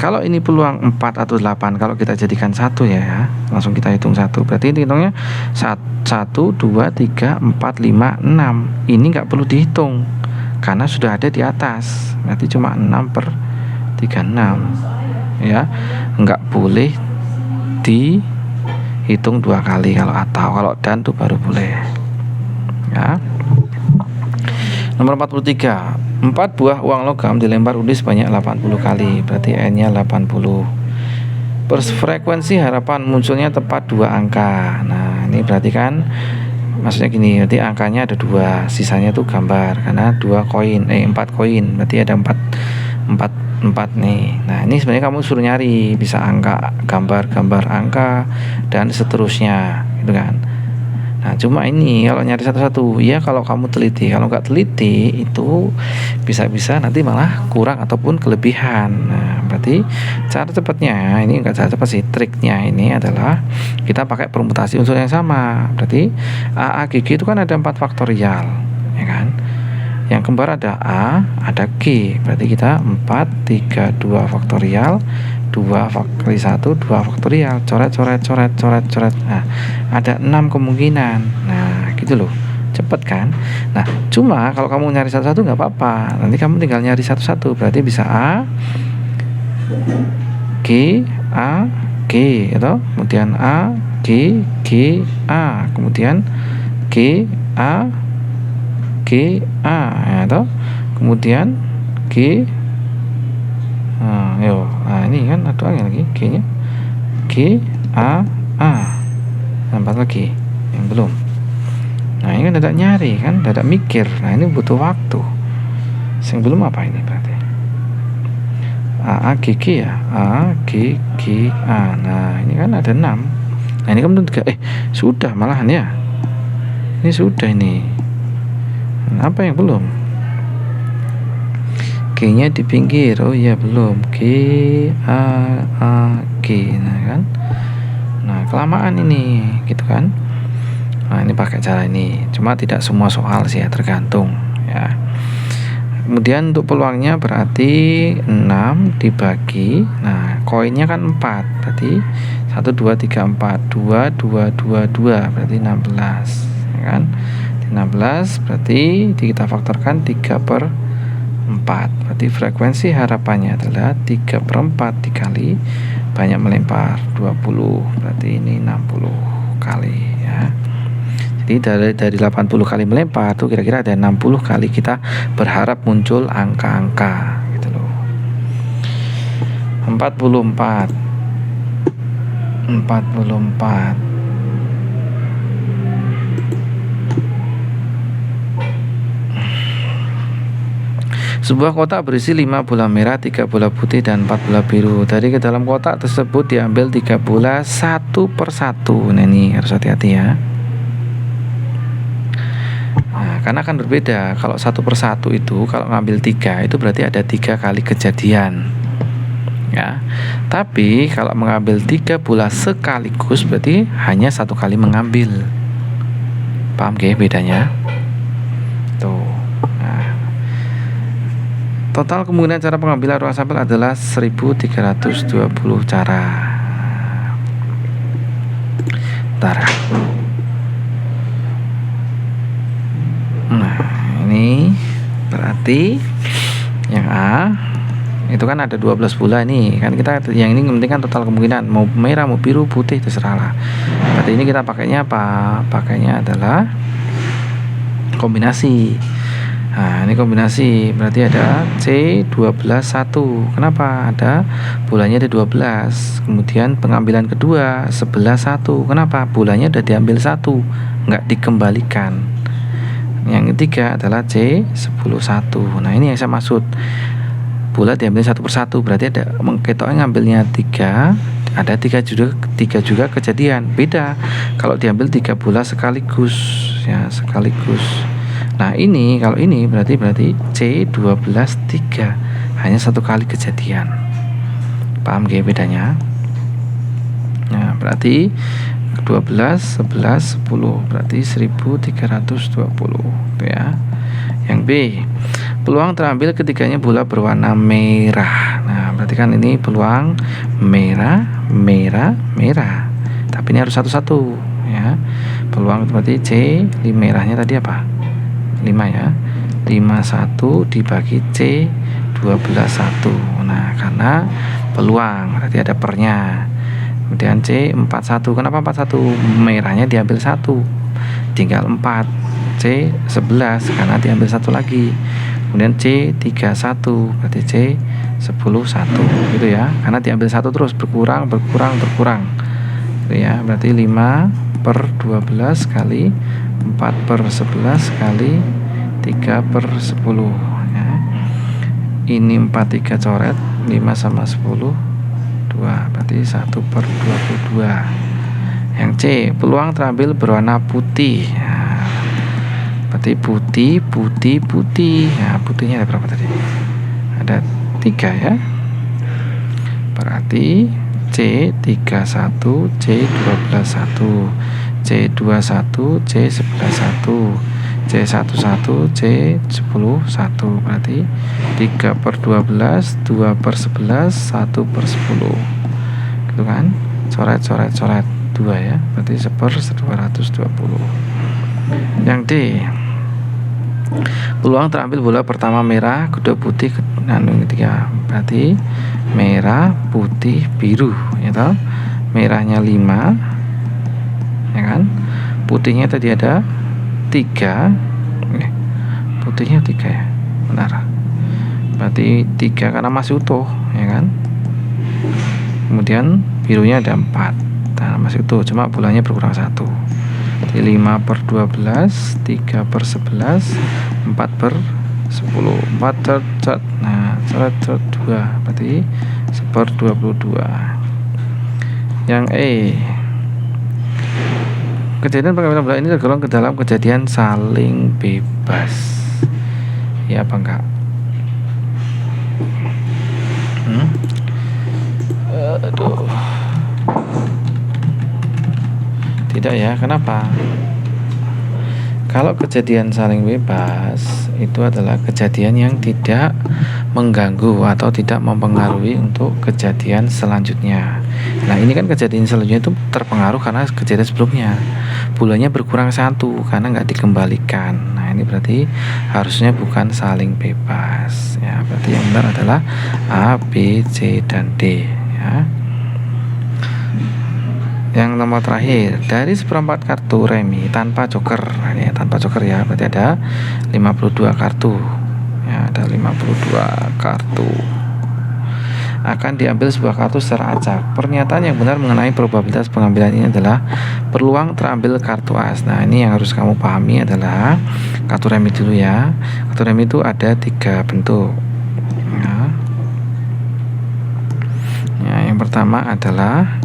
kalau ini peluang 4 atau 8, kalau kita jadikan 1 ya, langsung kita hitung 1. Berarti ini hitungnya 1, 2, 3, 4, 5, 6. Ini nggak perlu dihitung karena sudah ada di atas. Berarti cuma 6 per 36 ya. Nggak boleh dihitung 2 kali kalau atau. Kalau dan tuh baru boleh ya. Nomor 43, 4 buah uang logam dilempar undi sebanyak 80 kali, berarti N-nya 80. Frekuensi harapan munculnya tepat 2 angka. Nah, ini berarti kan maksudnya gini, berarti angkanya ada 2, sisanya tuh gambar karena 4 koin, berarti ada 4 nih. Nah, ini sebenarnya kamu suruh nyari bisa angka, gambar angka dan seterusnya gitu kan. Nah, cuma ini kalau nyari satu-satu ya, kalau kamu teliti. Kalau nggak teliti itu bisa-bisa nanti malah kurang ataupun kelebihan. Nah, berarti cara cepatnya ini nggak cara cepat sih, triknya ini adalah kita pakai permutasi unsur yang sama. Berarti A, A, G, G itu kan ada 4 faktorial ya kan. Yang kembar ada A, ada G. Berarti kita 4, 3, 2 faktorial, 2 kali 1, 2 faktorial. Coret. Nah, ada 6 kemungkinan. Nah, gitu loh. Cepet kan? Nah, cuma kalau kamu nyari satu-satu nggak apa-apa. Nanti kamu tinggal nyari satu-satu. Berarti bisa A, G, A, G, gitu. Kemudian A, G, G, A. Kemudian G, A, G, A ya toh. Kemudian G. Nah, ini kan ada lagi G-nya. G, A, A. Nampak lagi yang belum. Nah, ini kan dadak nyari kan, dadak mikir. Nah, ini butuh waktu. Yang belum apa ini berarti? A, G, G ya. A, G, G, A. Nah, ini kan ada 6. Nah, ini kan belum 3. Sudah malahan ya. Ini sudah ini. Apa yang belum? G-nya di pinggir. Oh iya belum. G, A, G. Nah kan. Nah, kelamaan ini gitu kan. Nah, ini pakai cara ini. Cuma tidak semua soal sih ya, tergantung ya. Kemudian untuk peluangnya berarti 6 dibagi. Nah, koinnya kan 4. Berarti 1, 2, 3, 4. 2, 2, 2, 2. Berarti 16 ya kan. 16 berarti kita faktorkan 3 per 4. Berarti frekuensi harapannya adalah 3 per 4 dikali banyak melempar 20. Berarti ini 60 kali ya. Jadi dari 80 kali melempar tuh kira-kira ada 60 kali kita berharap muncul angka-angka gitu loh. 44. Sebuah kotak berisi 5 bola merah, 3 bola putih, dan 4 bola biru. Dari ke dalam kotak tersebut diambil 3 bola satu per satu. Nah, ini harus hati-hati ya. Nah, karena akan berbeda. Kalau 1 per 1 itu kalau ngambil 3 itu berarti ada 3 kali kejadian ya. Tapi kalau mengambil 3 bola sekaligus berarti hanya 1 kali mengambil. Paham gak bedanya? Tuh. Nah, total kemungkinan cara pengambilan ruang sampel adalah 1320 cara. Bentar. Nah, ini berarti yang A itu kan ada 12 bola nih, kan kita yang ini penting kan total kemungkinan mau merah mau biru putih terserah lah. Berarti ini kita pakainya apa? Pakainya adalah kombinasi. Nah, ini kombinasi berarti ada C12 1. Kenapa? Ada bolanya ada 12. Kemudian pengambilan kedua 11 1. Kenapa? Bolanya udah diambil 1, nggak dikembalikan. Yang ketiga adalah C10 1. Nah, ini yang saya maksud. Bola diambil satu persatu, berarti ada ketoknya ngambilnya 3, ada 3 juga kejadian. Beda kalau diambil 3 bola sekaligus, ya sekaligus. Nah, ini kalau ini berarti C12 3, hanya 1 kali kejadian. Paham gak bedanya? Nah, berarti 12 11 10 berarti 1320 itu ya. Yang B, peluang terambil ketiganya bola berwarna merah. Nah, berarti kan ini peluang merah, merah, merah. Tapi ini harus satu-satu ya. Peluang berarti C, merahnya tadi apa? 5 ya. 51 dibagi C 12 1. Nah, karena peluang berarti ada pernya. Kemudian C 41. Kenapa 41? Merahnya diambil 1. Tinggal 4. C 11 karena diambil 1 lagi. Kemudian C 31 berarti C 10 1 gitu ya. Karena diambil 1 terus berkurang gitu ya. Berarti 5/12 kali 4/11 kali 3/10 ya. Ini 43 coret, 5 sama 10 2, berarti 1/22. Yang C, peluang terambil berwarna putih ya. Berarti putih. Nah, putihnya ada berapa tadi? Ada 3 ya. Berarti C 31, C 12 1, C 21, C 11 1, C 11, C 10 1. Berarti 3/12, 2/11, 1/10. Gitu kan? Coret 2 ya. Berarti 1/220. Yang D, peluang terambil bola pertama merah, kedua putih, ketiga. Berarti merah, putih, biru ya toh. Merahnya 5 ya kan. Putihnya tadi ada 3. Putihnya 3 ya. Benar. Berarti 3 karena masih utuh ya kan. Kemudian birunya ada 4. Nah, masih utuh, cuma bolanya berkurang 1. 5/12, 3/11, 4/10, 4 cat. Nah, cat 2 berarti 1/22. Yang E, kejadian pengambilan bola ini tergolong ke dalam kejadian saling bebas. Ya apa enggak? Aduh. Tidak ya, kenapa? Kalau kejadian saling bebas itu adalah kejadian yang tidak mengganggu atau tidak mempengaruhi untuk kejadian selanjutnya. Nah, ini kan kejadian selanjutnya itu terpengaruh karena kejadian sebelumnya. Bolanya berkurang 1 karena nggak dikembalikan. Nah, ini berarti harusnya bukan saling bebas ya. Berarti yang benar adalah A, B, C, dan D ya. Yang nomor terakhir, dari 1/4 kartu remi tanpa joker. Nah, ini tanpa joker ya, berarti ada 52 kartu ya, ada 52 kartu. Akan diambil sebuah kartu secara acak. Pernyataan yang benar mengenai probabilitas pengambilan ini adalah peluang terambil kartu as. Nah, ini yang harus kamu pahami adalah kartu remi dulu ya. Kartu remi itu ada 3 bentuk ya. Yang pertama adalah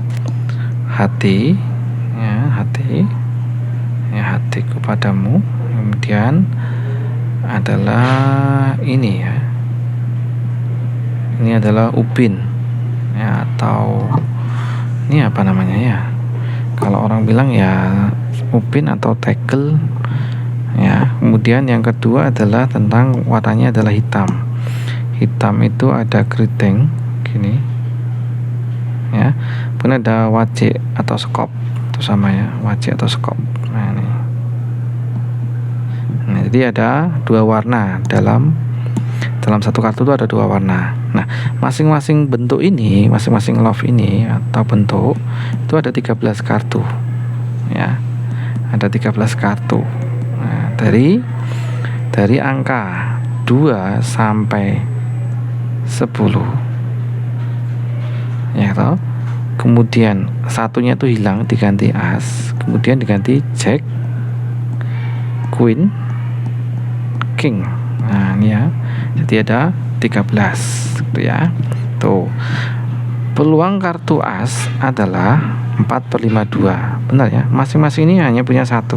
hati ya, hatiku padamu. Kemudian adalah ini ya, ini adalah upin ya, atau ini apa namanya ya, kalau orang bilang ya upin atau tegel ya. Kemudian yang kedua adalah tentang warnanya adalah hitam. Hitam itu ada keriting gini ya, kemudian ada wajik atau skop, itu sama ya, wajik atau skop. Nah ini, nah, jadi ada dua warna dalam satu kartu itu ada dua warna. Nah, masing-masing bentuk ini, masing-masing love ini atau bentuk itu ada 13 kartu ya, ada 13 kartu. Nah, dari angka 2 sampai 10 ya toh. Kemudian satunya itu hilang, diganti as, kemudian diganti jack, queen, king. Nah ini ya, jadi ada 13 gitu ya. Tuh, peluang kartu as adalah 4/52. Benar ya, masing-masing ini hanya punya satu,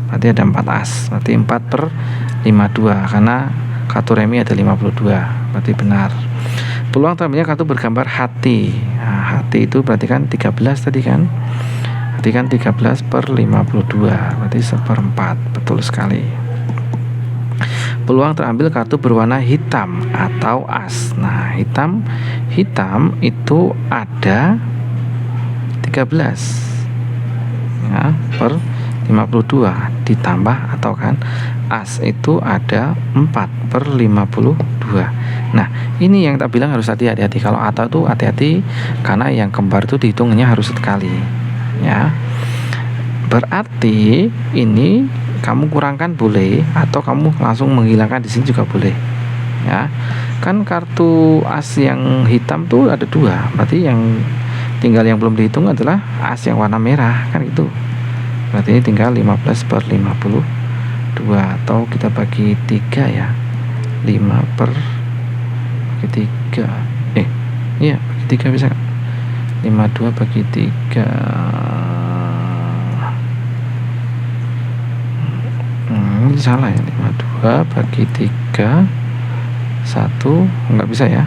berarti ada 4 as, berarti 4/52, karena kartu remi ada 52, berarti benar. Peluang terambilnya kartu bergambar hati. Nah, hati itu berarti kan 13 tadi kan, berarti kan 13/52, berarti 1/4, betul sekali. Peluang terambil kartu berwarna hitam atau as. Nah, hitam itu ada 13 ya, per 52 ditambah atau kan as itu ada 4/52. Nah, ini yang tak bilang harus hati-hati. Kalau atau itu hati-hati, karena yang kembar itu dihitungnya harus sekali ya. Berarti ini kamu kurangkan boleh, atau kamu langsung menghilangkan di sini juga boleh ya. Kan kartu as yang hitam tuh ada 2, berarti yang tinggal yang belum dihitung adalah as yang warna merah kan itu. Berarti ini tinggal 15/52, atau kita bagi 3 ya, 5/3. Iya, bagi 3 bisa. 52 bagi 3. Ini salah ya, 52 bagi 3 1, nggak bisa ya.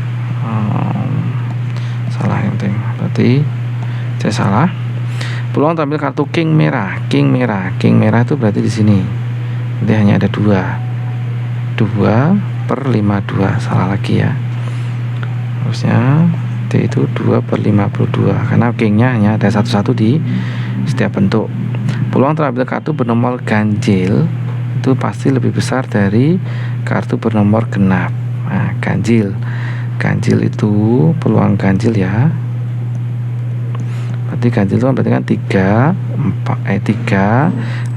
Salah yang penting, berarti saya salah. Peluang tampil kartu king merah itu berarti di sini. Jadi hanya ada 2/52, salah lagi ya. Harusnya D itu 2/52, karena kingnya hanya ada satu-satu di setiap bentuk. Peluang terambil kartu bernomor ganjil itu pasti lebih besar dari kartu bernomor genap. Nah, ganjil itu peluang ganjil ya. Berarti ganjil itu berarti kan 3,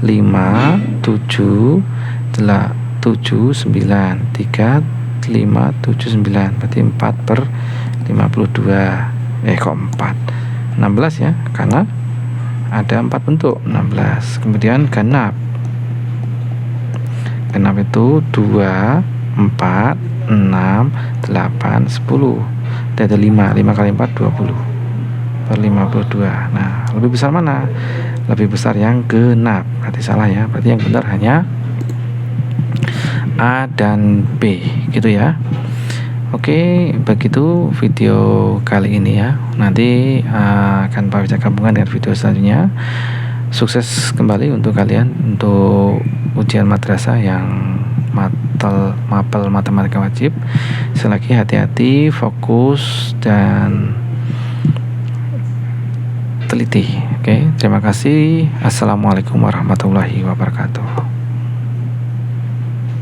5, 7, 9, 3, 5, 7, 9, berarti 4/52. Kok 4? 16 ya, karena ada 4 bentuk, 16. Kemudian genap itu 2, 4, 6, 8, 10. Ada 5 kali 4 20/52. Nah, lebih besar mana? Lebih besar yang genap, berarti salah ya. Berarti yang benar hanya A dan B gitu ya. Oke, begitu video kali ini ya. Nanti akan Pak bisa gabungan dengan video selanjutnya. Sukses kembali untuk kalian untuk ujian madrasah yang mapel matematika wajib. Selagi hati-hati, fokus dan teliti. Oke, terima kasih. Assalamualaikum warahmatullahi wabarakatuh.